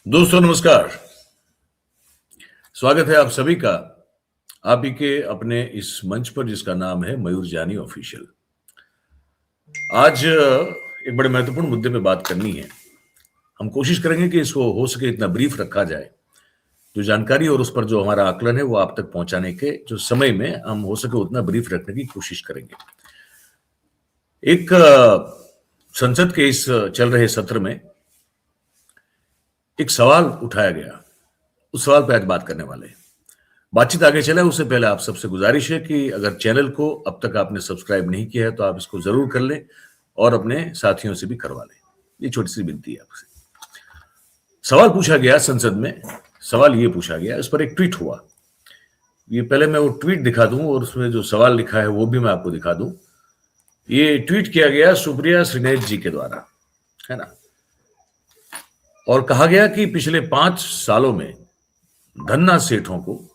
दोस्तों नमस्कार। स्वागत है आप सभी का आप ही के अपने इस मंच पर जिसका नाम है मयूर जानी ऑफिशियल। आज एक बड़े महत्वपूर्ण मुद्दे पे बात करनी है। हम कोशिश करेंगे कि इसको हो सके इतना ब्रीफ रखा जाए, जो जानकारी और उस पर जो हमारा आकलन है वो आप तक पहुंचाने के जो समय में हम हो सके उतना ब्रीफ रखने की कोशिश करेंगे। एक संसद के इस चल रहे सत्र में एक सवाल उठाया गया, उस सवाल पर आज बात करने वाले हैं। बातचीत आगे चले उससे पहले आप सबसे गुजारिश है कि अगर चैनल को अब तक आपने सब्सक्राइब नहीं किया है तो आप इसको जरूर कर लें और अपने साथियों से भी करवा लें। ये छोटी सी विनती है आपसे। सवाल पूछा गया संसद में, सवाल ये पूछा गया, इस पर एक ट्वीट हुआ। ये पहले मैं वो ट्वीट दिखा दूं और उसमें जो सवाल लिखा है वो भी मैं आपको दिखा दूं। ये ट्वीट किया गया सुप्रिया श्रीनेत जी के द्वारा, है ना। और कहा गया कि पिछले 5 सालों में धन्ना सेठों को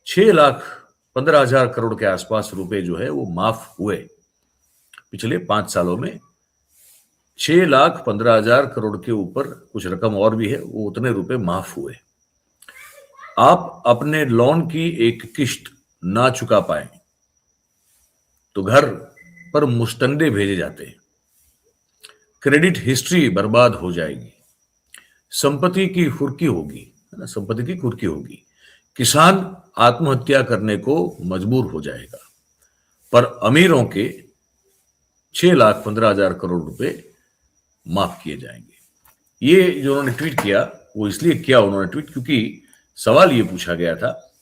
6,15,000 करोड़ के आसपास रुपए जो है वो माफ हुए। पिछले 5 सालों में 6,15,000 करोड़ के ऊपर कुछ रकम और भी है, वो उतने रुपए माफ हुए। आप अपने लोन की एक किश्त ना चुका पाए तो घर पर मुस्तंदे भेजे जाते हैं, क्रेडिट हिस्ट्री बर्बाद हो जाएगी, संपत्ति की कुर्की होगी, है ना, संपत्ति की कुर्की होगी, किसान आत्महत्या करने को मजबूर हो जाएगा, पर अमीरों के 6,15,000 करोड़ रुपए माफ किए जाएंगे। ये जो उन्होंने ट्वीट किया वो इसलिए किया उन्होंने ट्वीट क्योंकि सवाल ये पूछा गया था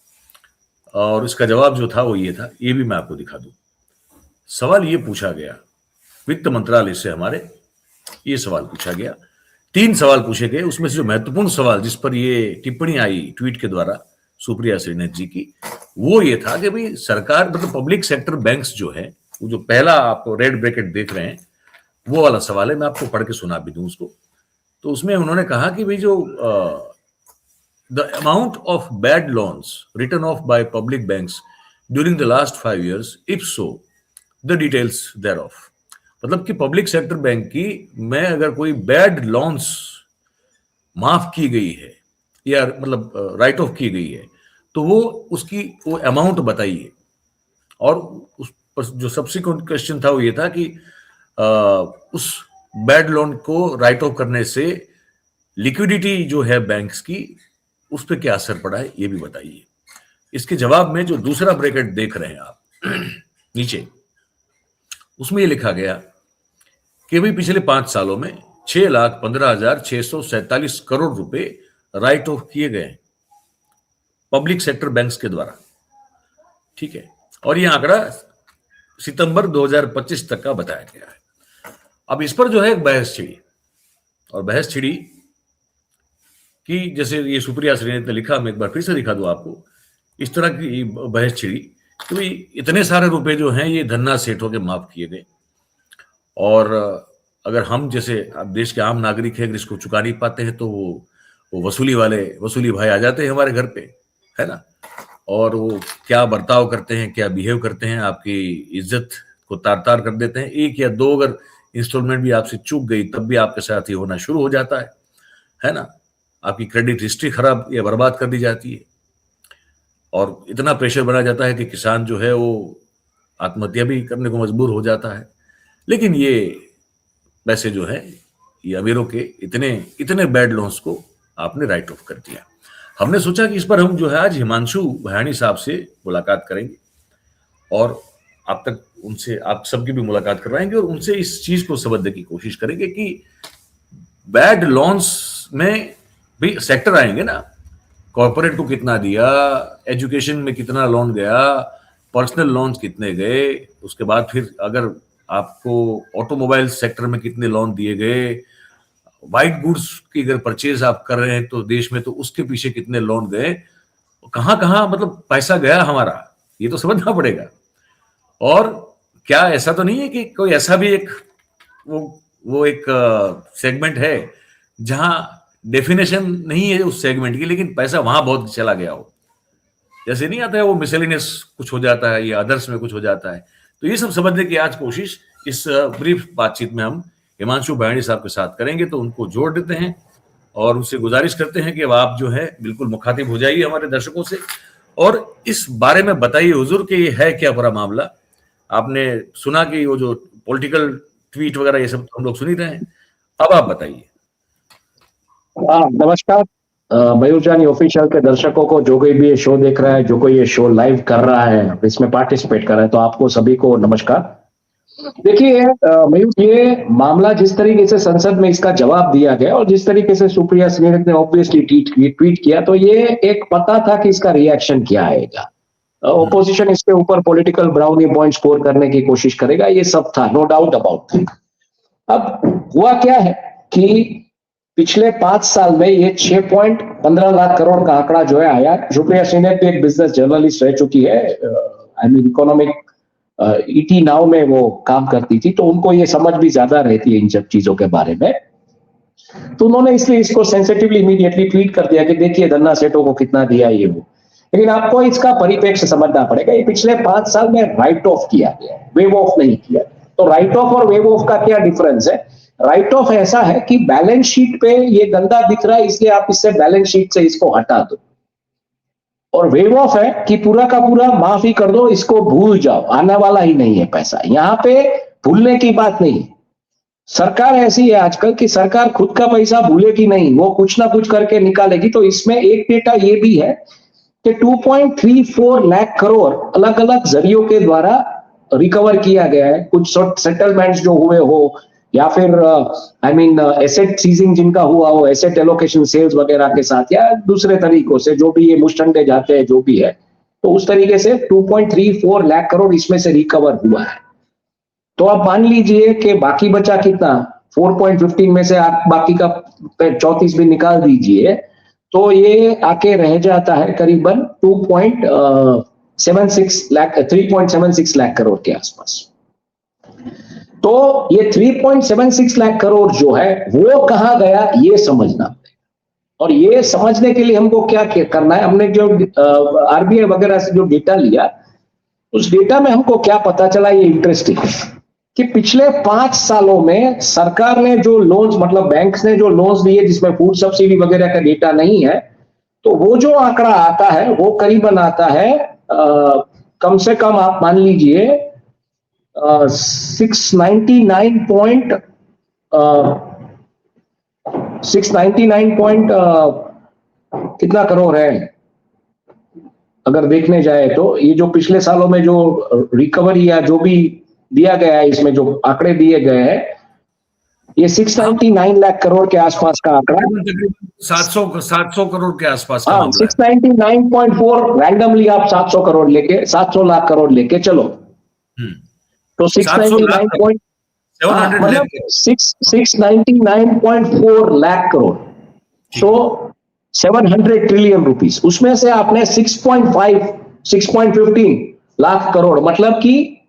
और इसका जवाब जो था वो ये था। ये भी मैं आपको दिखा दूं। सवाल ये पूछा गया वित्त मंत्रालय से, हमारे ये सवाल पूछा गया। 3 सवाल पूछे गए, उसमें से जो महत्वपूर्ण सवाल जिस पर ये टिप्पणी आई ट्वीट के द्वारा सुप्रिया श्रीनेत जी की, वो ये था कि भाई सरकार मतलब पब्लिक सेक्टर बैंक्स जो है, वो जो पहला आप रेड ब्रैकेट देख रहे हैं वो वाला सवाल है। मैं आपको पढ़ के सुना भी दूं उसको। तो उसमें उन्होंने कहा कि भाई जो the amount of bad loans written off by public banks during the last 5 years, if so the details thereof. मतलब कि पब्लिक सेक्टर बैंक की में अगर कोई बैड लोन्स माफ की गई है या मतलब राइट ऑफ की गई है तो वो उसकी वो अमाउंट बताइए। और उस पर जो सब्सिक्वेंट क्वेश्चन था वो ये था कि उस बैड लोन को राइट ऑफ करने से लिक्विडिटी जो है बैंक्स की उस पर क्या असर पड़ा है ये भी बताइए। इसके जवाब में जो दूसरा ब्रैकेट देख रहे हैं आप नीचे, उसमें ये लिखा गया कि भाई पिछले 5 सालों में 6,15,647 करोड़ रुपए राइट ऑफ किए गए पब्लिक सेक्टर बैंक्स के द्वारा, ठीक है। और ये आंकड़ा सितंबर 2025 तक का बताया गया है। अब इस पर जो है एक बहस छिड़ी, और बहस छिड़ी कि जैसे ये सुप्रिया श्रीनेत ने लिखा, मैं एक बार फिर से दिखा दूं आपको। इस तरह की बहस छिड़ी कि भाई इतने सारे रुपए जो हैं ये धन्ना सेठों के माफ किए गए, और अगर हम जैसे अब देश के आम नागरिक हैं, अगर इसको चुका नहीं पाते हैं तो वो वसूली भाई आ जाते हैं हमारे घर पे, है ना। और वो क्या बर्ताव करते हैं, क्या बिहेव करते हैं, आपकी इज्जत को तार तार कर देते हैं। 1 या 2 अगर इंस्टॉलमेंट भी आपसे चूक गई तब भी आपके साथ ये होना शुरू हो जाता है ना। आपकी क्रेडिट हिस्ट्री खराब या बर्बाद कर दी जाती है, और इतना प्रेशर बना जाता है कि किसान जो है वो आत्महत्या भी करने को मजबूर हो जाता है। लेकिन ये पैसे जो है ये अमीरों के इतने बैड लोन्स को आपने राइट ऑफ कर दिया। हमने सोचा कि इस पर हम जो है आज हिमांशु भयानी साहब से मुलाकात करेंगे और आप तक उनसे आप सबकी भी मुलाकात करवाएंगे और उनसे इस चीज को समझने की कोशिश करेंगे कि बैड लोन्स में भी सेक्टर आएंगे ना। कॉर्पोरेट को कितना दिया, एजुकेशन में कितना लोन गया, पर्सनल लोन्स कितने गए, उसके बाद फिर अगर आपको ऑटोमोबाइल सेक्टर में कितने लोन दिए गए, व्हाइट गुड्स की अगर परचेज आप कर रहे हैं तो देश में तो उसके पीछे कितने लोन गए, कहां कहां मतलब पैसा गया हमारा, ये तो समझना पड़ेगा। और क्या ऐसा तो नहीं है कि कोई ऐसा भी एक वो एक सेगमेंट है जहां डेफिनेशन नहीं है उस सेगमेंट की, लेकिन पैसा वहां बहुत चला गया हो। जैसे नहीं आता है वो मिसलेनियस कुछ हो जाता है या अदर्स में कुछ हो जाता है। तो ये सब समझने की आज कोशिश इस ब्रीफ बातचीत में हम हिमांशु भयानी साहब के साथ करेंगे। तो उनको जोड़ देते हैं और उनसे गुजारिश करते हैं कि अब आप जो है बिल्कुल मुखातिब हो जाइए हमारे दर्शकों से और इस बारे में बताइए हुजूर कि ये है क्या पूरा मामला। आपने सुना कि वो जो पॉलिटिकल ट्वीट वगैरह ये सब तो हम लोग सुन ही रहे हैं, अब आप बताइए। नमस्कार मयूर जानी ऑफिशियल के दर्शकों को, जो कोई भी ये शो देख रहा है, जो कोई ये शो लाइव कर रहा है, इसमें पार्टिसिपेट कर रहा है, तो आपको सभी को नमस्कार। देखिए मयूर, ये मामला जिस तरीके से संसद में इसका जवाब दिया गया और जिस तरीके से सुप्रिया श्रीनाथ ने ऑब्वियसली ट्वीट किया, तो ये एक पता था कि इसका रिएक्शन क्या आएगा। ओपोजिशन इसके ऊपर पॉलिटिकल ब्राउनी पॉइंट स्कोर करने की कोशिश करेगा, ये सब था, नो डाउट अबाउट इट। अब हुआ क्या है कि पिछले 5 साल में ये 6.15 लाख करोड़ का आंकड़ा जो है आया। सुप्रिया श्रीनाथ एक बिजनेस जर्नलिस्ट रह चुकी है, I mean economic ET now में वो काम करती थी, तो उनको ये समझ भी ज्यादा रहती है इन सब चीजों के बारे में। तो उन्होंने इसलिए इसको सेंसिटिवली इमीडिएटली ट्वीट कर दिया कि देखिए धन्ना सेठों को कितना दिया ये वो। लेकिन आपको इसका परिप्रेक्ष्य समझना पड़ेगा, ये पिछले 5 साल में राइट ऑफ किया गया, वेव ऑफ नहीं किया गया। तो राइट ऑफ और वेव ऑफ का क्या डिफरेंस है? राइट ऑफ ऐसा है कि बैलेंस शीट पे ये गंदा दिख रहा है, इसलिए आप इससे बैलेंस शीट से इसको हटा दो। और वेव ऑफ है कि पूरा का पूरा माफ ही कर दो, इसको भूल जाओ, आने वाला ही नहीं है पैसा। यहां पे भूलने की बात नहीं। सरकार ऐसी है आजकल कि सरकार खुद का पैसा भूलेगी नहीं, वो कुछ ना कुछ करके निकालेगी। तो इसमें एक डेटा ये भी है कि 2.34 लाख करोड़ अलग अलग जरियों के द्वारा रिकवर किया गया है। कुछ सेटलमेंट्स जो हुए हो या फिर आई मीन एसेट सीजिंग जिनका हुआ हो, एसेट एलोकेशन सेल्स वगैरह के साथ, या दूसरे तरीकों से जो भी ये मुश्तंडे जाते हैं जो भी है, तो उस तरीके से 2.34 लाख करोड़ इसमें से रिकवर हुआ है। तो आप मान लीजिए कि बाकी बचा कितना, 4.15 में से आप बाकी का 34 भी निकाल दीजिए, तो ये आके रह जाता है करीबन 3.76 लाख करोड़ के आसपास। तो ये 3.76 लाख करोड़ जो है वो कहां गया, ये समझना पड़ेगा। और ये समझने के लिए हमको क्या करना है, हमने जो आरबीआई वगैरह से जो डेटा लिया, उस डेटा में हमको क्या पता चला, ये इंटरेस्टिंग है कि पिछले 5 सालों में सरकार ने जो लोन्स, मतलब बैंक्स ने जो लोन्स दिए जिसमें फूड सब्सिडी वगैरह का डेटा नहीं है, तो वो जो आंकड़ा आता है वो करीबन आता है कम से कम आप मान लीजिए 699 कितना करोड़ है अगर देखने जाए तो। ये जो पिछले सालों में जो रिकवरी या जो भी दिया गया है, इसमें जो आंकड़े दिए गए हैं, ये 699 लाख करोड़ के आसपास का आंकड़ा, 700 करोड़ के आसपास का हाँ, 699.4 रैंडमली आप 700 करोड़ लेके 700 लाख करोड़ लेके चलो, तो 699.4 लाख करोड़, तो 700 ट्रिलियन रुपीस। उसमें से आपने 6.15 लाख करोड़, मतलब कि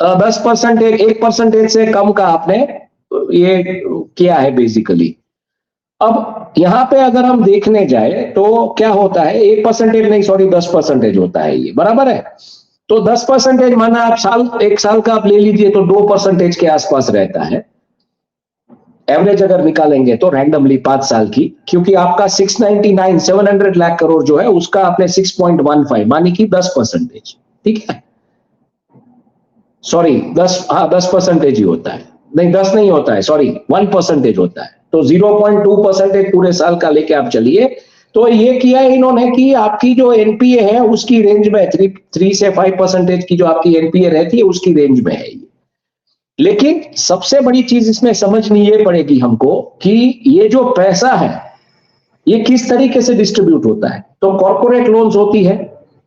10%, 1% से कम का आपने ये किया है बेसिकली। अब यहां पे अगर हम देखने जाए तो क्या होता है, 1% नहीं, सॉरी 10% होता है ये, बराबर है। तो 10% माना आप एक साल का आप ले लीजिए तो 2% के आसपास रहता है एवरेज अगर निकालेंगे तो रैंडमली 5 साल की, क्योंकि आपका 700 लाख करोड़ जो है उसका आपने 6.15 मानी कि 10%, ठीक है, सॉरी 10% ही होता है, नहीं 10 नहीं होता है, सॉरी 1% होता है। तो 0.2% पूरे साल का लेके आप चलिए। तो ये किया है इन्होंने कि आपकी जो एनपीए है उसकी रेंज में 3 से 5% की जो आपकी एनपीए रहती है उसकी रेंज में है ये। लेकिन सबसे बड़ी चीज इसमें समझनी ये पड़ेगी हमको कि ये जो पैसा है ये किस तरीके से डिस्ट्रीब्यूट होता है। तो कॉर्पोरेट लोन्स होती है,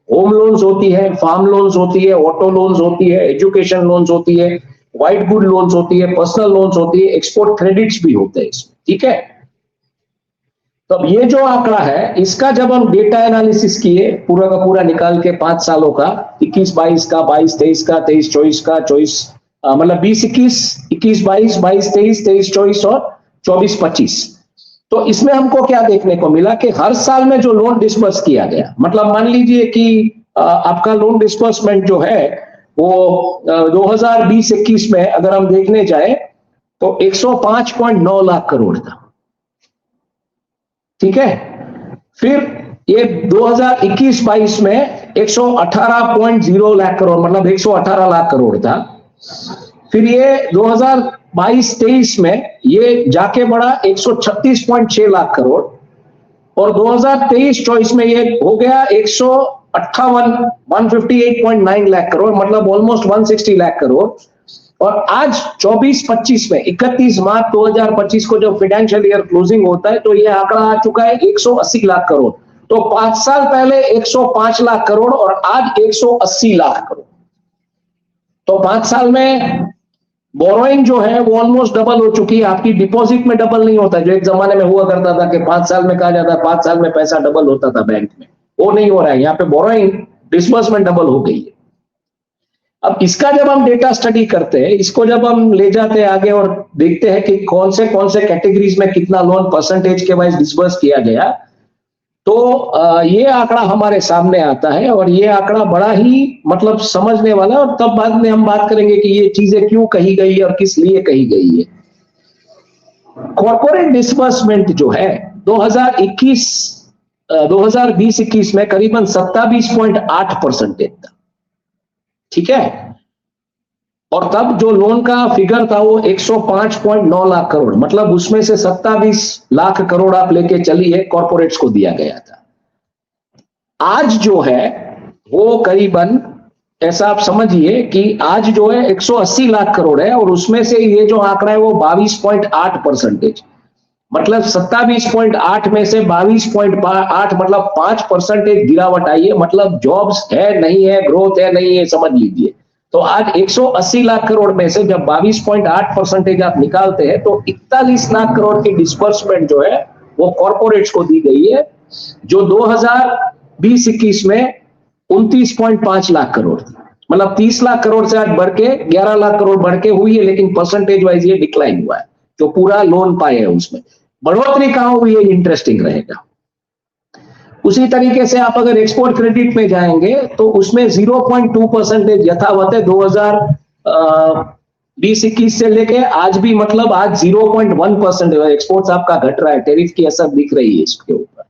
होम लोन्स होती है, फार्म लोन्स होती है, ऑटो लोन्स होती है, एजुकेशन लोन्स होती है, व्हाइट गुड लोन्स होती है, पर्सनल लोन्स होती है, एक्सपोर्ट क्रेडिट्स भी होते हैं इसमें, ठीक है। तो अब ये जो आंकड़ा है इसका जब हम डेटा एनालिसिस किए पूरा का पूरा निकाल के 5 सालों का, 21-22 का, 22-23 का, 23-24 का, 24 मतलब 20-21, 21-22, 22-23, 23-24 और 24-25, तो इसमें हमको क्या देखने को मिला कि हर साल में जो लोन डिस्बर्स किया गया, मतलब मान लीजिए कि आपका लोन डिस्बर्समेंट जो है वो 2020-21 में अगर हम देखने जाए तो 105.9 लाख करोड़ था। ठीक है। फिर ये 2021-22 में 118.0 लाख करोड़, मतलब 118 लाख करोड़ था। फिर ये 2022-23 में ये जाके बढ़ा 136.6 लाख करोड़, और 2023-24 में ये हो गया 158.9 लाख करोड़, मतलब ऑलमोस्ट 160 लाख करोड़। और आज 24-25 में 31 मार्च 2025 को जब फाइनेंशियल ईयर क्लोजिंग होता है तो ये आंकड़ा आ चुका है 180 लाख करोड़। तो 5 साल पहले 105 लाख करोड़ और आज 180 लाख करोड़। तो 5 साल में बोरोइंग जो है वो ऑलमोस्ट डबल हो चुकी है। आपकी डिपॉजिट में डबल नहीं होता, जो एक जमाने में हुआ करता था कि 5 साल में कहा जाता है 5 साल में पैसा डबल होता था बैंक में, वो नहीं हो रहा है। यहाँ पे बोरोइंग डिस्बर्समेंट डबल हो गई है। अब इसका जब हम डेटा स्टडी करते हैं, इसको जब हम ले जाते हैं आगे और देखते हैं कि कौन से कैटेगरीज में कितना लोन परसेंटेज के वाइज डिस्बर्स किया गया, तो ये आंकड़ा हमारे सामने आता है। और ये आंकड़ा बड़ा ही मतलब समझने वाला है, और तब बाद में हम बात करेंगे कि ये चीजें क्यों कही गई और किस लिए कही गई है। कॉर्पोरेट डिस्बर्समेंट जो है 2020-21 में करीबन 27.8% था, ठीक है। और तब जो लोन का फिगर था वो 105.9 लाख करोड़, मतलब उसमें से 27 लाख करोड़ आप लेके चलिए कॉर्पोरेट्स को दिया गया था। आज जो है वो करीबन ऐसा आप समझिए कि आज जो है 180 लाख करोड़ है, और उसमें से ये जो आंकड़ा है वो 22.8%, मतलब 27.8 में से 22.8 मतलब 5% गिरावट आई है। मतलब जॉब्स है नहीं है, ग्रोथ है नहीं है, समझ लीजिए। तो आज 180 लाख करोड़ में से जब 22.8% आप निकालते हैं तो 41 लाख करोड़ की डिस्बर्समेंट जो है वो कॉर्पोरेट्स को दी गई है, जो 2020-21 में 29.5 लाख करोड़ थी। मतलब 30 लाख करोड़ से आज बढ़ के 11 लाख करोड़ बढ़ के हुई है, लेकिन परसेंटेज वाइज ये डिक्लाइन हुआ है। जो पूरा लोन पाए है उसमें बढ़ोतरी कहां हुई है, इंटरेस्टिंग रहेगा। उसी तरीके से आप अगर एक्सपोर्ट क्रेडिट में जाएंगे तो उसमें 0.2% यथावत है 2020-21 से लेके आज भी, मतलब आज 0.1% एक्सपोर्ट्स आपका घट रहा है, टैरिफ की असर दिख रही है इसके ऊपर,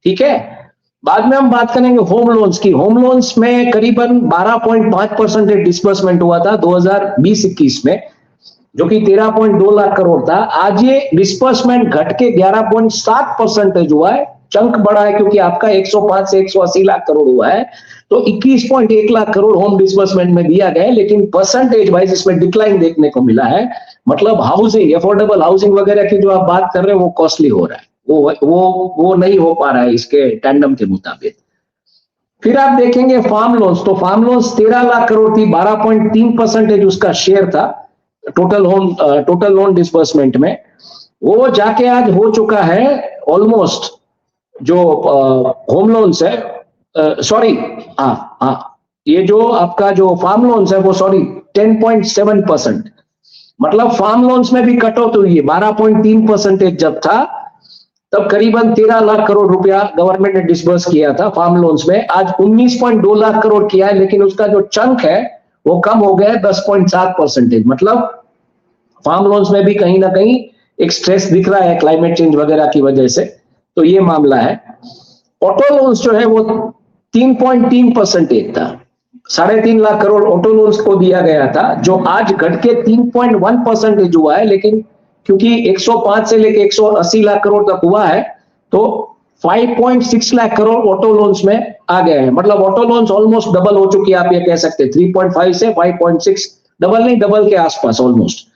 ठीक है। बाद में हम बात करेंगे होम लोन्स की। होम लोन्स में करीबन 12.5% डिस्बर्समेंट हुआ था 2020-21 में, जो कि 13.2 लाख करोड़ था। आज ये डिस्बर्समेंट घट के 11.7% हुआ है। चंक बड़ा है क्योंकि आपका 105 से 180 लाख करोड़ हुआ है, तो 21.1 लाख करोड़ होम डिस्बर्समेंट में दिया गया है, लेकिन परसेंटेज वाइज इसमें डिक्लाइन देखने को मिला है। मतलब हाउसिंग, अफोर्डेबल हाउसिंग वगैरह की जो आप बात कर रहे हैं वो कॉस्टली हो रहा है, वो नहीं हो पा रहा है इसके टैंडम के मुताबिक। फिर आप देखेंगे फार्म लोन्स, तो फार्म लोन्स 13 लाख करोड़ थी, 12.3% उसका शेयर था टोटल लोन डिस्बर्समेंट में। वो जाके आज हो चुका है ऑलमोस्ट, जो होम लोन्स है, सॉरी, ये जो आपका जो फार्म लोन्स है वो 10.7%, मतलब फार्म लोन्स में भी कटौती हुई है। 12.3% जब था तब करीबन 13 लाख करोड़ रुपया गवर्नमेंट ने डिस्बर्स किया था फार्म लोन्स में। आज 19.2 लाख करोड़ किया है, लेकिन उसका जो चंक है वो कम हो गया है 10.7%। मतलब फार्म लोन्स में भी कहीं ना कहीं एक स्ट्रेस दिख रहा है क्लाइमेट चेंज वगैरह की वजह से, तो ये मामला है। ऑटो लोन्स जो है वो 3.3% था, 3.5 लाख करोड़ ऑटो लोन्स को दिया गया था, जो आज घट के 3.1% हुआ है। लेकिन क्योंकि 105 से लेके 180 लाख करोड़ तक हुआ है, तो 5.6 लाख करोड़ ऑटो लोन्स में आ गए हैं। मतलब ऑटो लोन्स ऑलमोस्ट डबल हो चुकी है, आप ये कह सकते हैं। 3.5 से 5.6, डबल नहीं, डबल के आसपास ऑलमोस्ट।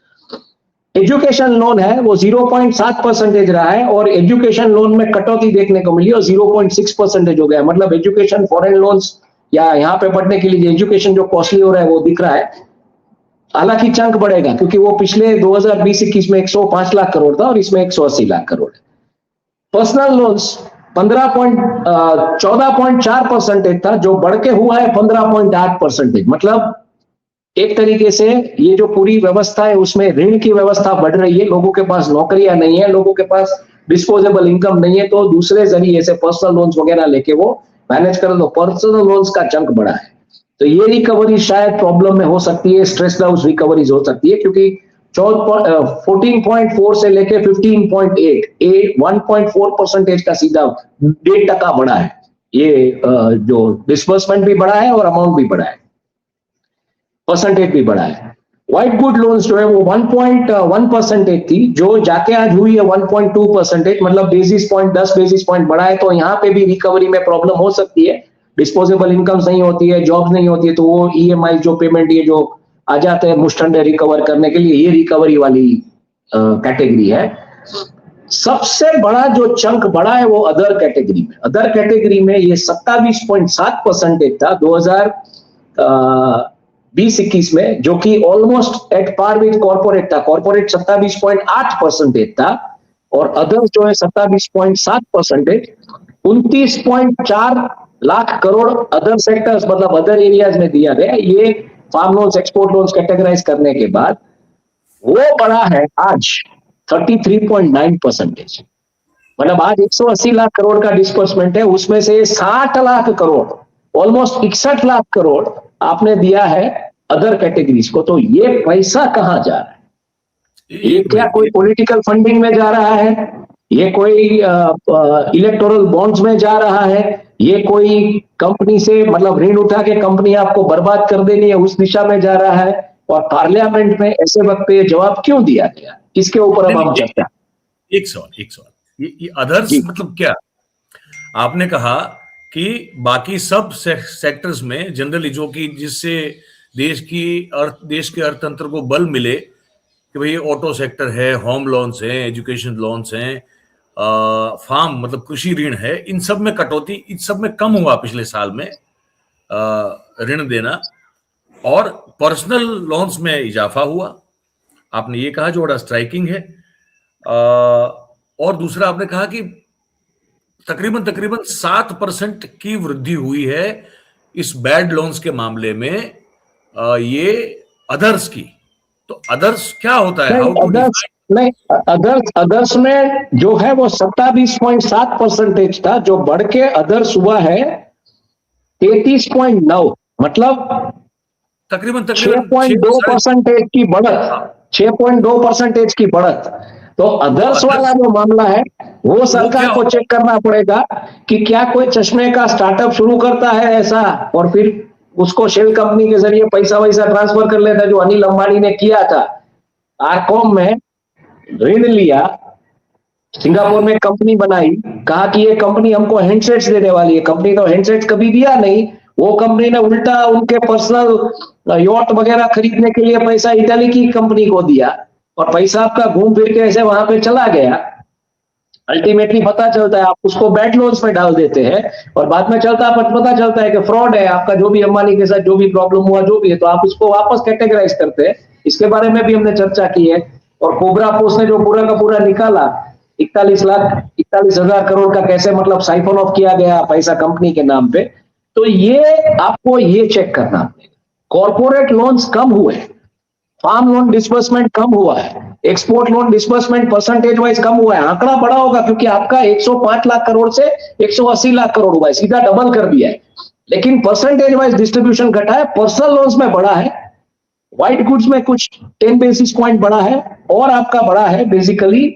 एजुकेशन लोन है वो 0.7% रहा है, और एजुकेशन लोन में कटौती देखने को मिली और 0.6% हो गया। मतलब एजुकेशन फॉरेन लोन्स या यहाँ पे पढ़ने के लिए एजुकेशन जो कॉस्टली हो रहा है वो दिख रहा है। हालांकि चंक बढ़ेगा क्योंकि वो पिछले 2020-21 में 105 लाख करोड़ था और इसमें 180 लाख करोड़ है। पर्सनल लोन्स 14.4% था, जो बढ़ के हुआ है 15.8%। मतलब एक तरीके से ये जो पूरी व्यवस्था है उसमें ऋण की व्यवस्था बढ़ रही है। लोगों के पास नौकरियां नहीं है, लोगों के पास डिस्पोजेबल इनकम नहीं है, तो दूसरे जरिए से पर्सनल लोन्स वगैरह लेके वो मैनेज कर लो। पर्सनल लोन्स का चंक बढ़ा है, तो ये रिकवरी शायद प्रॉब्लम में हो सकती है, स्ट्रेस आउट रिकवरीज हो सकती है, क्योंकि 14.4 से लेके 15.8, 1.4% का सीधा 1.5% बढ़ा है। ये जो डिस्बर्समेंट भी बढ़ा है और अमाउंट भी बढ़ा है, परसेंटेज भी बढ़ा है। व्हाइट गुड लोन्स जो है वो 1.1% थी, जो जाके आज हुई है 1.2%, मतलब 10 बेसिस पॉइंट बढ़ा है। तो यहाँ पे भी रिकवरी में प्रॉब्लम हो सकती है, डिस्पोजेबल इनकम्स नहीं होती है, जॉब्स नहीं होती है, तो वो ईएमआई जो पेमेंट ये जो आ जाते हैं मुस्टंडे रिकवर करने के लिए, ये रिकवरी वाली कैटेगरी है। सबसे बड़ा जो चंक बढ़ा है वो अदर कैटेगरी में। अदर कैटेगरी में ये 27.7% था 2020-21 में, जो कि almost at par with corporate था। कॉर्पोरेट 27.8% था और अदर जो है 27.7%, 29.4 लाख करोड़ अदर सेक्टर्स मतलब अदर एरियाज में दिया गया। ये farm loans, export loans categorise करने के बाद वो बढ़ा है आज 33.9%। मतलब आज 180 लाख करोड़ का डिस्बर्समेंट है, उसमें से 60 लाख करोड़, ऑलमोस्ट 61 लाख करोड़ आपने दिया है अदर कैटेगरीज को। तो ये पैसा कहां जा रहा है? ये क्या कोई पॉलिटिकल फंडिंग में जा रहा है? ये कोई इलेक्टोरल बॉन्ड्स में जा रहा है? ये कोई कंपनी से मतलब ऋण उठा के कंपनी आपको बर्बाद कर देनी है उस दिशा में जा रहा है? और पार्लियामेंट में ऐसे वक्त पे जवाब क्यों दिया गया? इसके ऊपर अब हम चर्चा। एक सवाल, ये अदर्स मतलब क्या? आपने कहा कि बाकी सब सेक्टर्स में जनरली जो कि जिससे देश के अर्थतंत्र को बल मिले कि भाई ऑटो सेक्टर है, होम लोन्स हैं, एजुकेशन लोन्स हैं, फार्म मतलब कृषि ऋण है, इन सब में कटौती, इन सब में कम हुआ पिछले साल में ऋण देना, और पर्सनल लोन्स में इजाफा हुआ। आपने ये कहा जो बड़ा स्ट्राइकिंग है। और दूसरा आपने कहा कि तकरीबन 7% की वृद्धि हुई है इस बैड लोन्स के मामले में, ये अदर्स की। तो अदर्स क्या होता है? अदर्स में जो है वो 27.7% था, जो बढ़ के अदर्स हुआ है 33.9, मतलब तकरीबन 6.2% की बढ़त, 6.2% की बढ़त। तो अदर्स वाला जो मामला है वो सरकार को चेक करना पड़ेगा कि क्या कोई चश्मे का स्टार्टअप शुरू करता है ऐसा, और फिर उसको शेल कंपनी के जरिए पैसा वैसा ट्रांसफर कर लेता है, जो अनिल अंबानी ने किया था। आरकॉम में ऋण लिया, सिंगापुर में कंपनी बनाई, कहा कि ये कंपनी हमको हैंडसेट्स देने वाली है। कंपनी तो हैंडसेट्स कभी दिया नहीं, वो कंपनी ने उल्टा उनके पर्सनल यॉट वगैरह खरीदने के लिए पैसा इटली की कंपनी को दिया, और पैसा आपका घूम फिर के ऐसे वहां पे चला गया। अल्टीमेटली पता चलता है, आप उसको बैड लोन्स में डाल देते हैं और बाद में पता चलता है कि फ्रॉड है आपका, जो भी अंबानी के साथ जो भी प्रॉब्लम हुआ जो भी है, तो आप उसको वापस कैटेगराइज करते हैं। इसके बारे में भी हमने चर्चा की है। और कोबरा पोस्ट ने जो पूरा का पूरा निकाला, 41,41,000 करोड़ का कैसे मतलब साइफन ऑफ किया गया पैसा कंपनी के नाम पे, तो ये आपको ये चेक करना पड़ेगा। कॉर्पोरेट लोन्स कम हुए, फार्म लोन डिस्बर्समेंट कम हुआ है, export loan disbursement percentage wise कम हुआ है। आंकड़ा बड़ा होगा क्योंकि आपका 105 लाख करोड़ से 180 लाख करोड़ हुआ है, सीधा डबल कर दिया है। लेकिन परसेंटेज वाइज डिस्ट्रीब्यूशन घटा है, पर्सनल लोन्स में बढ़ा है, व्हाइट गुड्स में कुछ 10 बेसिस पॉइंट बढ़ा है, और आपका बढ़ा है बेसिकली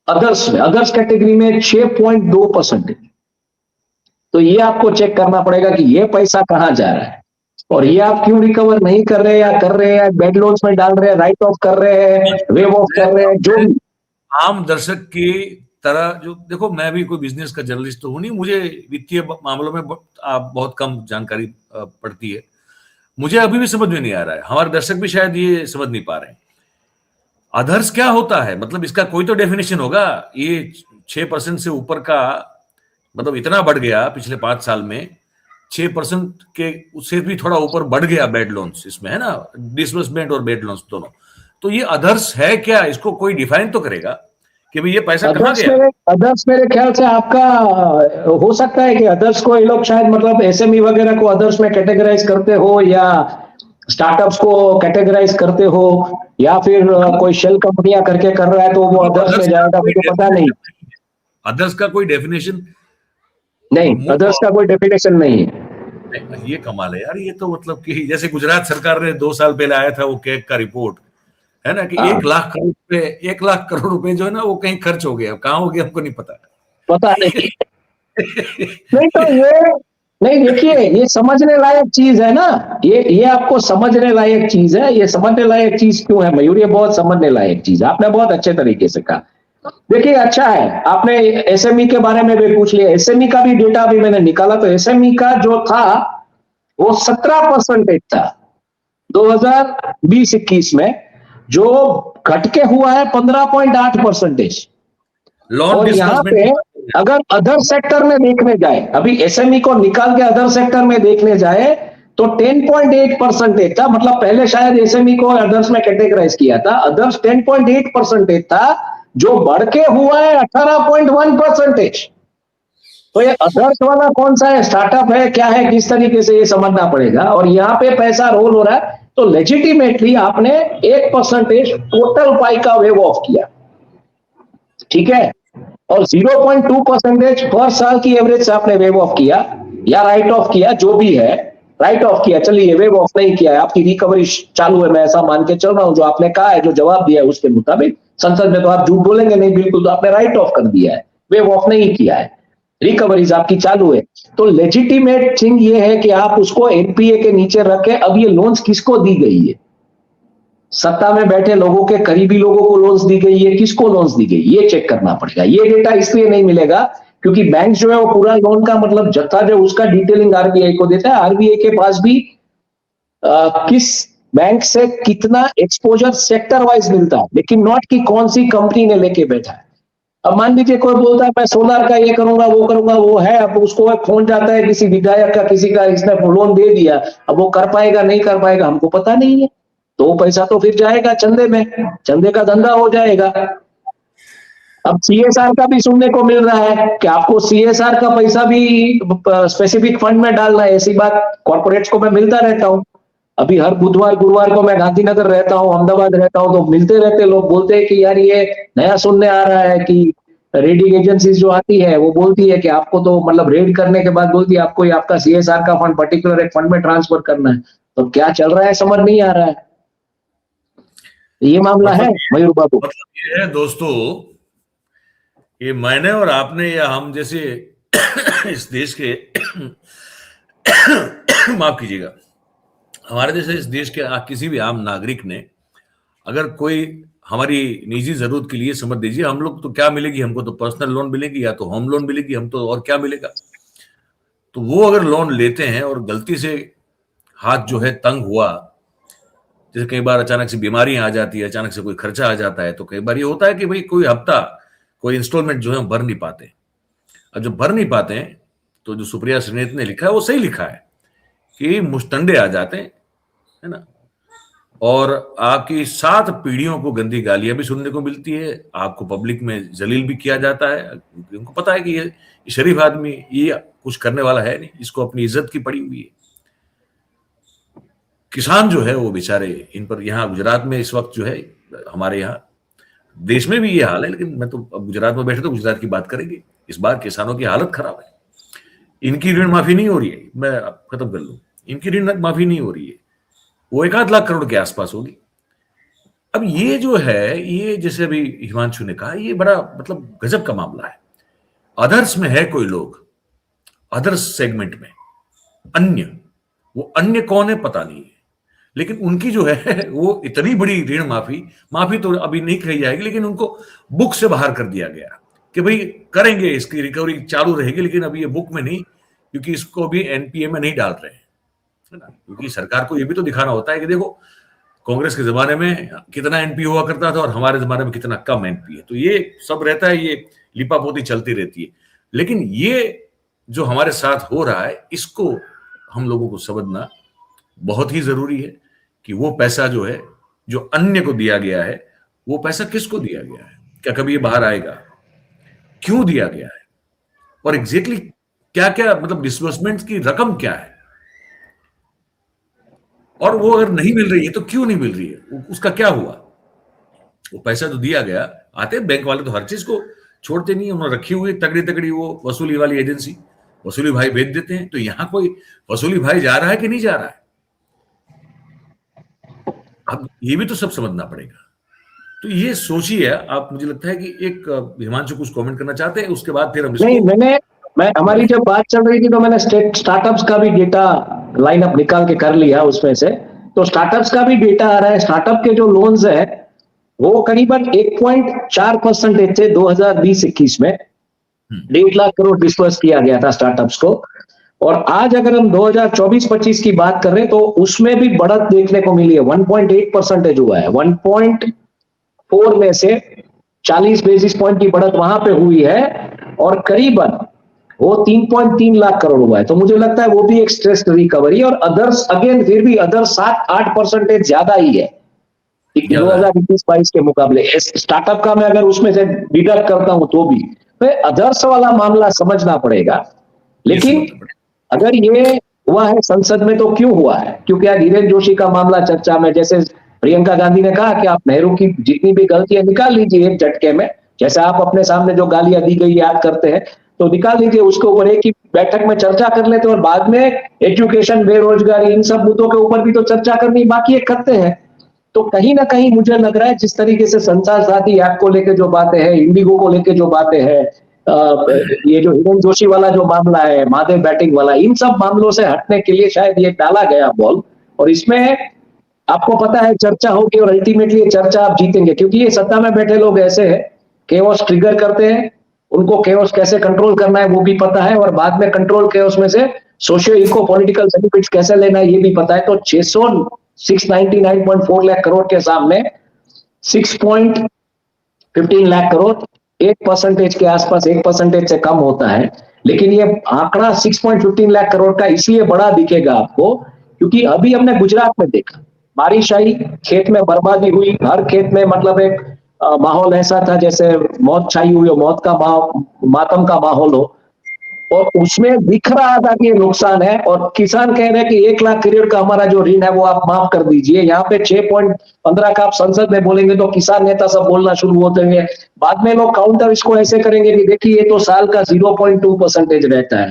अदर्स में, अदर्स कैटेगरी में 6.2%। तो ये आपको चेक करना पड़ेगा कि ये पैसा कहां जा रहा है, और ये आप क्यों रिकवर नहीं कर रहे, या कर रहे हैं बैड लोन्स में डाल रहे हैं, राइट ऑफ कर रहे हैं, वेव ऑफ कर रहे हैं, जो भी। आम दर्शक की तरह जो देखो, मैं भी कोई बिजनेस का जर्नलिस्ट तो हूं नहीं, मुझे वित्तीय मामलों में बहुत कम जानकारी पड़ती है। मुझे अभी भी समझ में नहीं आ रहा है, हमारे दर्शक भी शायद ये समझ नहीं पा रहे हैं। अदर्स क्या होता है? मतलब इसका कोई तो डेफिनेशन होगा। ये 6% से ऊपर का मतलब इतना बढ़ गया पिछले 5 साल में, 6% के उससे भी थोड़ा ऊपर बढ़ गया बैड लोन्स इसमें, है ना, डिसबर्समेंट और बैड लोन्स दोनों। तो ये अदर्स है क्या? इसको कोई डिफाइन तो करेगा कि भाई ये पैसा कहां गया? अदर्स मेरे ख्याल से आपका हो सकता है कि अदर्स को ये लोग शायद मतलब एसएमई वगैरह को अदर्स में कैटेगराइज करते हो, या स्टार्टअप्स को कैटेगराइज करते हो, या फिर कोई शेल कंपनियां करके कर रहा है तो वो अदर्स में जाएगा, मुझे पता नहीं। अदर्स का कोई डेफिनेशन नहीं, अदर्स का कोई डेफिनेशन नहीं है। ये कमाल है यार। ये तो मतलब कि जैसे गुजरात सरकार ने 2 साल पहले आया था वो कैग का रिपोर्ट, है ना, कि हाँ। 1 लाख करोड़ रुपए जो है ना वो कहीं खर्च हो गया, कहाँ हो गया हमको नहीं पता। पता नहीं। नहीं तो ये, नहीं देखिए, ये समझने लायक चीज है ना, ये आपको समझने लायक चीज है। ये समझने लायक चीज क्यों है मयूर? ये बहुत समझने लायक चीज है, आपने बहुत अच्छे तरीके से कहा। देखिए अच्छा है, आपने एसएमई के बारे में भी पूछ लिया। एसएमई का भी डेटा अभी मैंने निकाला, तो एसएमई का जो था वो 17% था 2020-21 में, जो घट के हुआ है 15.8%। लोन और यहाँ डिस्बर्समेंट पे अगर अदर सेक्टर में देखने जाए, अभी एसएमई को निकाल के अदर सेक्टर में देखने जाए तो 10.8% था। मतलब पहले शायद एसएमई को अदर्स में कैटेगराइज किया था, अदर्स 10.8% था, जो बढ़ के हुआ है 18.1%। तो ये अदर्स वाला कौन सा है, स्टार्टअप है, क्या है, किस तरीके से ये समझना पड़ेगा। और यहाँ पे पैसा रोल हो रहा है, तो लेजिटिमेटली आपने 1% टोटल पाई का वेव ऑफ किया, ठीक है। और 0.2% पर साल की एवरेज से आपने वेव ऑफ किया या राइट ऑफ किया, जो भी है, राइट ऑफ किया, चलिए वेव ऑफ नहीं किया है, आपकी रिकवरी चालू है, मैं ऐसा मान के चल रहा हूं। जो आपने कहा है, जो जवाब दिया है उसके मुताबिक, संसद में तो आप झूठ बोलेंगे नहीं बिल्कुल, तो आपने राइट ऑफ कर दिया है, वेव ऑफ नहीं किया है, रिकवरीज आपकी चालू है। तो लेजिटिमेट थिंग ये है कि आप उसको एनपीए के नीचे रखें। अब ये लोन्स किसको दी गई है? सत्ता में बैठे लोगों के करीबी लोगों को लोन्स दी गई है, किसको लोन्स दी गई, ये चेक करना पड़ेगा। ये डेटा इसलिए नहीं मिलेगा क्योंकि बैंक जो है वो पूरा लोन का मतलब जत्था जो उसका डिटेलिंग आरबीआई को देता है। आरबीआई के पास भी किस बैंक से कितना एक्सपोजर सेक्टर वाइज मिलता है, लेकिन नॉट कि कौन सी कंपनी ने लेके बैठा है। अब मान लीजिए कोई बोलता है मैं सोलर का ये करूंगा वो करूंगा, वो है, अब उसको फोन जाता है किसी विधायक का, किसी का, इसने लोन दे दिया, अब वो कर पाएगा नहीं कर पाएगा हमको पता नहीं है, तो वो पैसा तो फिर जाएगा चंदे में, चंदे का धंधा हो जाएगा। अब सीएसआर का भी सुनने को मिल रहा है कि आपको सीएसआर का पैसा भी स्पेसिफिक फंड में डालना है। ऐसी बात कॉर्पोरेट्स को मैं मिलता रहता हूँ, अभी हर बुधवार गुरुवार को मैं गांधीनगर रहता हूँ, अहमदाबाद रहता हूँ, तो मिलते रहते लोग बोलते हैं कि यार ये नया सुनने आ रहा है कि रेटिंग एजेंसीज जो आती है वो बोलती है कि आपको तो मतलब रेड करने के बाद बोलती है आपको ये आपका सीएसआर का फंड पर्टिकुलर एक फंड में ट्रांसफर करना है। तो क्या चल रहा है समझ नहीं आ रहा है। ये मामला है मयूर बाबू। मतलब ये है दोस्तों, ये मैंने और आपने या हम जैसे इस देश के माफ कीजिएगा, हमारे जैसे इस देश के किसी भी आम नागरिक ने अगर कोई हमारी निजी जरूरत के लिए, समझ दीजिए हम लोग तो क्या मिलेगी, हमको तो पर्सनल लोन मिलेगी या तो होम लोन मिलेगी, हम तो और क्या मिलेगा। तो वो अगर लोन लेते हैं और गलती से हाथ जो है तंग हुआ, जैसे कई बार अचानक से बीमारी आ जाती है, अचानक से कोई खर्चा आ जाता है, तो कई बार ये होता है कि भाई कोई हफ्ता कोई इंस्टॉलमेंट जो है भर नहीं पाते। अब जब भर नहीं पाते हैं तो जो सुप्रिया श्रीनेत ने लिखा है वो सही लिखा है कि मुश्तंडे आ जाते हैं, है ना, और आपकी 7 पीढ़ियों को गंदी गालियां भी सुनने को मिलती है, आपको पब्लिक में जलील भी किया जाता है। उनको पता है कि ये शरीफ आदमी ये कुछ करने वाला है नहीं, इसको अपनी इज्जत की पड़ी हुई है। किसान जो है वो बेचारे, इन पर यहाँ गुजरात में इस वक्त जो है, हमारे यहाँ देश में भी ये हाल है, लेकिन मैं तो अब गुजरात में बैठे तो गुजरात की बात करेंगे। इस बार किसानों की हालत खराब है, इनकी ऋण माफी नहीं हो रही है, मैं खत्म कर लूं, इनकी ऋण माफी नहीं हो रही है, वो 1 लाख करोड़ के आसपास होगी। अब ये जो है, ये जैसे अभी हिमांशु ने कहा, ये बड़ा मतलब गजब का मामला है। अदर्स में है कोई लोग, अदर्स सेगमेंट में अन्य, वो अन्य कौन है पता नहीं है, लेकिन उनकी जो है वो इतनी बड़ी ऋण माफी, माफी तो अभी नहीं कही जाएगी, लेकिन उनको बुक से बाहर कर दिया गया कि भाई करेंगे, इसकी रिकवरी चालू रहेगी, लेकिन अभी ये बुक में नहीं, क्योंकि इसको अभी एनपीए में नहीं डाल रहे हैं, है ना। क्योंकि सरकार को ये भी तो दिखाना होता है कि देखो कांग्रेस के जमाने में कितना एनपीए हुआ करता था और हमारे जमाने में कितना कम एनपीए, तो ये सब रहता है, ये लिपापोती चलती रहती है। लेकिन ये जो हमारे साथ हो रहा है, इसको हम लोगों को समझना बहुत ही जरूरी है कि वो पैसा जो है, जो अन्य को दिया गया है, वो पैसा किसको दिया गया है, क्या कभी ये बाहर आएगा, क्यों दिया गया है, और एग्जैक्टली क्या क्या मतलब डिसबर्समेंट की रकम क्या है, और वो अगर नहीं मिल रही है तो क्यों नहीं मिल रही है, उसका क्या हुआ। वो पैसा तो दिया गया, आते बैंक वाले तो हर चीज को छोड़ते नहीं, उन्होंने रखी हुई तगड़ी तगड़ी वो वसूली वाली एजेंसी, वसूली भाई भेज देते हैं। तो यहां कोई वसूली भाई जा रहा है कि नहीं जा रहा है, अब ये भी तो सब समझना पड़ेगा। तो ये सोचिए आप, मुझे लगता है कि एक हिमांशु कुछ कमेंट करना चाहते हैं, उसके बाद फिर हम नहीं, इसको मैं हमारी जब बात चल रही थी तो मैंने स्टार्टअप्स का भी डेटा लाइनअप निकाल के कर लिया उसमें से। तो स्टार्टअप्स का भी डेटा आ रहा है। स्टार्टअप के जो लोन्स है वो करीबन 1.4% थे 2020-21 में। 1.5 लाख करोड़ डिस्पर्स किया गया था स्टार्टअप्स को। और आज अगर हम 2024-25 की बात कर रहे हैं तो उसमें भी बढ़त देखने को मिली है। 1.8% हुआ है। 1.4 में से 40 बेसिस पॉइंट की बढ़त वहां पे हुई है और करीबन वो 3.3 लाख करोड़ हुआ है। तो मुझे लगता है वो भी एक स्ट्रेस रिकवरी। और अदर्स अगेन फिर भी अदर्स 7-8% ज्यादा ही है 2021-22 के मुकाबले। स्टार्टअप का मैं अगर उसमें से डिडक्ट करता हूं तो भी तो अदर्स वाला मामला समझना पड़ेगा। लेकिन अगर ये हुआ है संसद में तो क्यों हुआ है? क्योंकि आज हिरेन जोशी का मामला चर्चा में, जैसे प्रियंका गांधी ने कहा कि आप नेहरू की जितनी भी गलतियां निकाल लीजिए एक झटके में, जैसे आप अपने सामने जो गालियां दी गई याद करते हैं तो निकाल लीजिए, उसके ऊपर एक ही बैठक में चर्चा कर लेते और बाद में एजुकेशन, बेरोजगारी, इन सब मुद्दों के ऊपर भी तो चर्चा करनी बाकी है, करते हैं। तो कहीं ना कहीं मुझे लग रहा है जिस तरीके से संचार साथी ऐप को लेकर जो बातें हैं, इंडिगो को लेकर जो बातें हैं, ये जो हिरेन जोशी वाला जो मामला है, महादेव बैटिंग वाला, इन सब मामलों से हटने के लिए शायद ये डाला गया बॉल। और इसमें आपको पता है चर्चा होगी और अल्टीमेटली ये चर्चा आप जीतेंगे, क्योंकि ये सत्ता में बैठे लोग ऐसे हैं, केओस ट्रिगर करते हैं, उनको केओस कैसे कंट्रोल करना है वो भी पता है, और बाद में कंट्रोल केओस में से सोशियो इको पॉलिटिकल बेनिफिट्स कैसे लेना है ये भी पता है। तो 699.4 लाख करोड़ के सामने 6.15 लाख करोड़ 1% के आसपास, 1% से कम होता है। लेकिन ये आंकड़ा 6.15 लाख करोड़ का इसलिए बड़ा दिखेगा आपको क्योंकि अभी हमने गुजरात में देखा, बारिश आई, खेत में बर्बादी हुई, हर खेत में मतलब एक माहौल ऐसा था जैसे मौत छाई हुई हो, मौत का मातम का माहौल हो। और उसमें दिख रहा था कि ये नुकसान है और किसान कह रहे हैं कि 1 लाख करोड़ का हमारा जो ऋण है वो आप माफ कर दीजिए। यहाँ पे 6.15 का आप संसद में बोलेंगे तो किसान नेता सब बोलना शुरू होते हैं। बाद में लोग काउंटर इसको ऐसे करेंगे कि देखिए ये तो साल का 0.2% रहता है,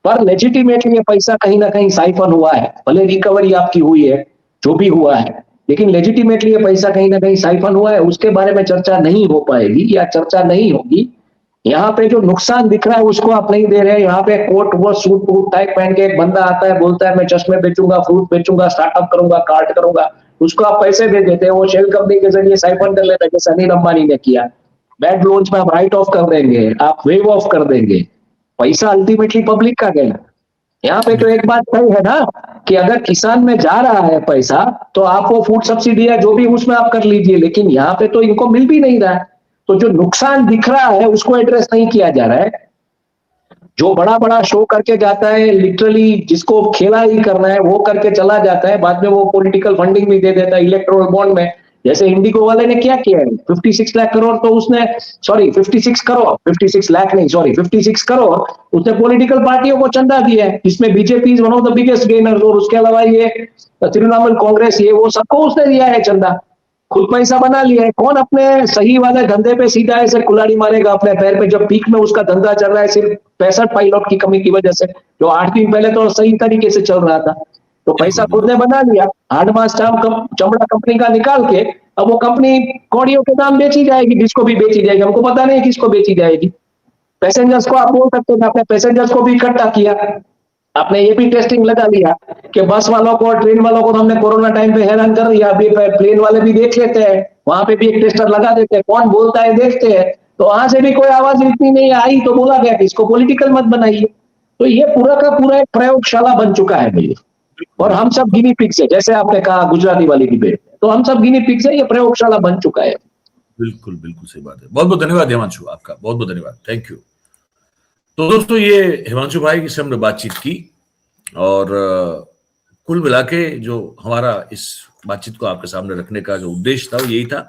पर लेजिटिमेटली ये पैसा कहीं ना कहीं साइफन हुआ है। भले रिकवरी आपकी हुई है, जो भी हुआ है, लेकिन लेजिटिमेटली ये पैसा कहीं ना कहीं साइफन हुआ है। उसके बारे में चर्चा नहीं हो पाएगी या चर्चा नहीं होगी। यहाँ पे जो नुकसान दिख रहा है उसको आप नहीं दे रहे हैं। यहाँ पे कोट वो सूट वूट टाइप पहन के एक बंदा आता है, बोलता है मैं चश्मे बेचूंगा, फ्रूट बेचूंगा, स्टार्टअप करूंगा, कार्ड करूंगा, उसको आप पैसे दे देते हैं, वो शेल कंपनी के जरिए साइफन कर लेता है जैसे अनिल अंबानी ने किया। बैड लोन्स में आप राइट ऑफ कर देंगे, आप वेव ऑफ कर देंगे, पैसा अल्टीमेटली पब्लिक का गया। यहाँ पे तो एक बात सही है ना कि अगर किसान में जा रहा है पैसा तो आप वो फूड सब्सिडी है जो भी उसमें आप कर लीजिए, लेकिन यहाँ पे तो इनको मिल भी नहीं रहा है। तो जो नुकसान दिख रहा है उसको एड्रेस नहीं किया जा रहा है। जो बड़ा बड़ा शो करके जाता है, लिटरली जिसको खेला ही करना है वो करके चला जाता है, बाद में वो पॉलिटिकल फंडिंग भी दे देता है इलेक्टोरल बॉन्ड में। जैसे इंडिगो वाले ने क्या किया है, 56 लाख करोड़ तो उसने, सॉरी 56 करोड़, 56 लाख नहीं, सॉरी 56 करोड़ उसने पॉलिटिकल पार्टियों को चंदा दिया है। इसमें BJP is one of the biggest gainer, और उसके अलावा ये तृणमूल कांग्रेस, ये वो सबको उसने दिया है चंदा, खुद पैसा बना लिया है। कौन अपने सही वाले धंधे पे सीधा ऐसे कुल्हाड़ी मारेगा अपने पैर पे जब पीक में उसका धंधा चल रहा है, सिर्फ 65 पायलट की कमी की वजह से, जो 8 दिन पहले तो सही तरीके से चल रहा था। तो पैसा खुद ने बना लिया, 8 मास चमड़ा कंपनी का निकाल के, अब वो कंपनी कौड़ियों के दाम बेची जाएगी, जिसको भी बेची जाएगी, हमको पता नहीं किसको बेची जाएगी। पैसेंजर्स को आप बोल सकते हैं, आपने पैसेंजर्स को भी इकट्ठा किया, आपने ये भी टेस्टिंग लगा लिया कि बस वालों को और ट्रेन वालों को तो हमने कोरोना टाइम पे हैरान कर दिया, अभी प्लेन वाले भी देख लेते हैं, वहां पे भी एक टेस्टर लगा देते हैं, कौन बोलता है देखते हैं। तो वहां से भी कोई आवाज इतनी नहीं आई तो बोला गया कि इसको पॉलिटिकल मत बनाइए। तो ये पूरा का पूरा एक प्रयोगशाला बन चुका है भैया, और हम सब गिनी पिग्स है, जैसे आपने कहा गुजराती वाली डिबेट, तो हम सब गिनी पिग्स है, ये प्रयोगशाला बन चुका है। बिल्कुल बिल्कुल सही बात है। बहुत बहुत धन्यवाद हिमांशु, आपका बहुत बहुत धन्यवाद, थैंक यू। तो दोस्तों ये हिमांशु भाई से हमने बातचीत की, और कुल मिला के जो हमारा इस बातचीत को आपके सामने रखने का जो उद्देश्य था वो यही था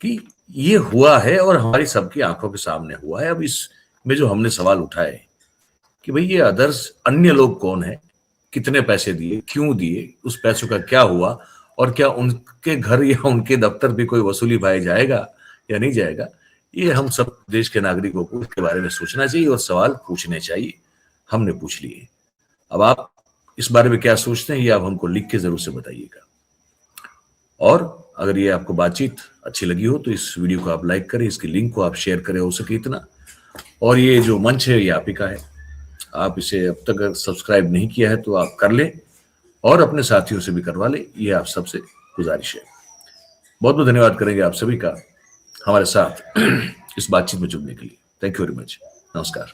कि ये हुआ है और हमारी सबकी आंखों के सामने हुआ है। अब इसमें जो हमने सवाल उठाए कि भाई ये अदर्स अन्य लोग कौन है, कितने पैसे दिए, क्यों दिए, उस पैसों का क्या हुआ, और क्या उनके घर या उनके दफ्तर भी कोई वसूली भाई जाएगा या नहीं जाएगा, ये हम सब देश के नागरिकों को इसके बारे में सोचना चाहिए और सवाल पूछने चाहिए। हमने पूछ लिए। अब आप इस बारे में क्या सोचते हैं ये आप हमको लिख के जरूर से बताइएगा। और अगर ये आपको बातचीत अच्छी लगी हो तो इस वीडियो को आप लाइक करें, इसकी लिंक को आप शेयर करें हो सके इतना। और ये जो मंच है ये आप ही का है, आप इसे अब तक अगर सब्सक्राइब नहीं किया है तो आप कर लें और अपने साथियों से भी करवा लें, ये आप सबसे गुजारिश है। बहुत बहुत धन्यवाद करेंगे आप सभी का हमारे साथ इस बातचीत में जुड़ने के लिए। Thank you very much. नमस्कार।